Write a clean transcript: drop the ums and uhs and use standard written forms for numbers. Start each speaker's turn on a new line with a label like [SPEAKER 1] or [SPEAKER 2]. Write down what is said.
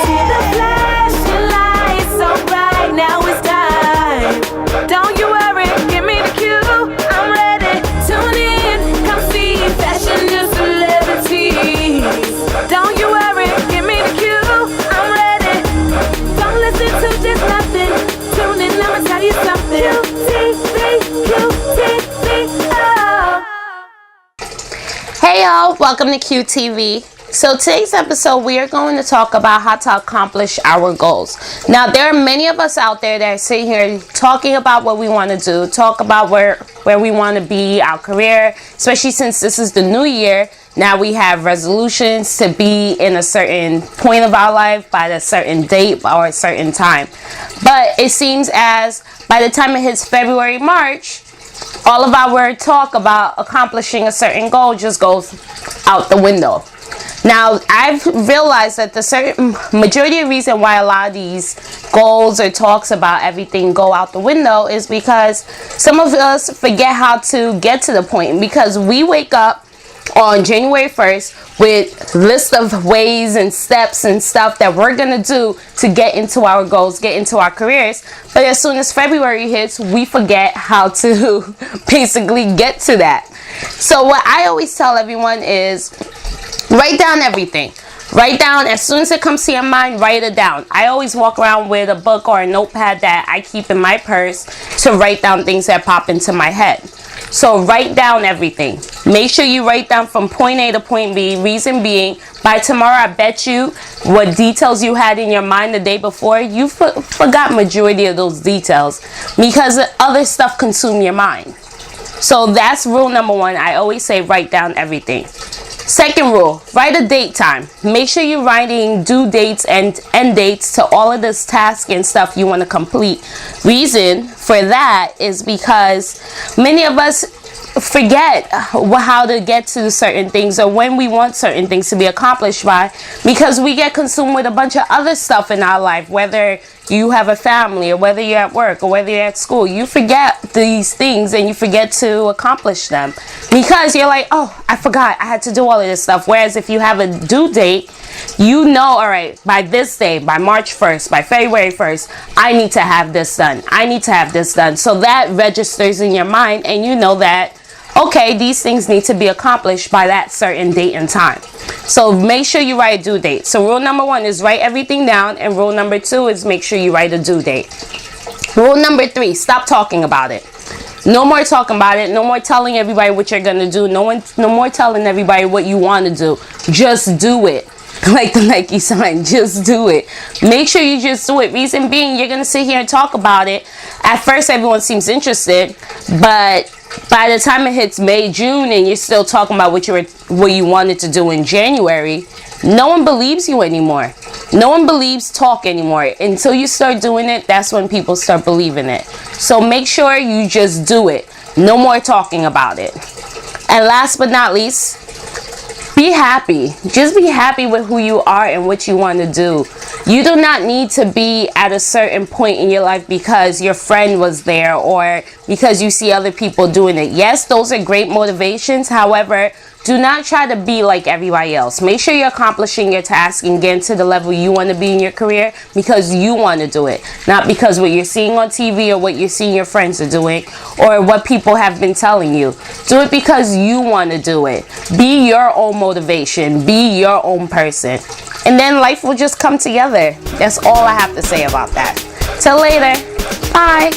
[SPEAKER 1] see the flashing lights so bright, now it's time. Don't you worry, give me the cue, I'm ready. Tune in, come see fashion news celebrities. Don't you worry, give me the cue, I'm ready. Don't listen to just nothing. Tune in, I'ma tell you something.
[SPEAKER 2] Hey y'all, welcome to Qui TV. So today's episode, we are going to talk about how to accomplish our goals. Now, there are many of us out there that are sitting here talking about what we want to do, talk about where we want to be, our career, especially since this is the new year. Now we have resolutions to be in a certain point of our life by a certain date or a certain time. But it seems as by the time it hits February, March, all of our talk about accomplishing a certain goal just goes out the window. Now, I've realized that the certain majority of the reason why a lot of these goals or talks about everything go out the window is because some of us forget how to get to the point, because we wake up on January 1st with list of ways and steps and stuff that we're gonna do to get into our goals, get into our careers. But as soon as February hits, we forget how to basically get to that. So what I always tell everyone is write down everything. Write down, as soon as it comes to your mind, write it down. I always walk around with a book or a notepad that I keep in my purse to write down things that pop into my head. So write down everything. Make sure you write down from point A to point B. Reason being, by tomorrow, I bet you what details you had in your mind the day before, you forgot majority of those details because other stuff consume your mind. So that's rule number one. I always say write down everything. Second rule, write a date time. Make sure you're writing due dates and end dates to all of this task and stuff you want to complete. Reason for that is because many of us forget how to get to certain things or when we want certain things to be accomplished by, because we get consumed with a bunch of other stuff in our life, whether you have a family or whether you're at work or whether you're at school. You forget these things and you forget to accomplish them because you're like, oh, I forgot I had to do all of this stuff. Whereas if you have a due date, you know, all right, by this day, by March 1st, by February 1st, I need to have this done. I need to have this done. So that registers in your mind and you know that, okay, these things need to be accomplished by that certain date and time. So make sure you write a due date. So rule number one is write everything down, and rule number two is make sure you write a due date. Rule number three, stop talking about it. No more talking about it. No more telling everybody what you're gonna do. No more telling everybody what you want to do. Just do it. Like the Nike sign, just do it. Make sure you just do it. Reason being, you're gonna sit here and talk about it. At first, everyone seems interested, but by the time it hits May, June, and you're still talking about what you wanted to do in January, no one believes you anymore. No one believes talk anymore. Until you start doing it, that's when people start believing it. So make sure you just do it. No more talking about it. And last but not least, be happy. Just be happy with who you are and what you want to do. You do not need to be at a certain point in your life because your friend was there or because you see other people doing it. Yes, those are great motivations. However, do not try to be like everybody else. Make sure you're accomplishing your task and getting to the level you want to be in your career because you want to do it. Not because what you're seeing on TV or what you're seeing your friends are doing or what people have been telling you. Do it because you want to do it. Be your own motivation. Be your own person. And then life will just come together. That's all I have to say about that. Till later. Bye.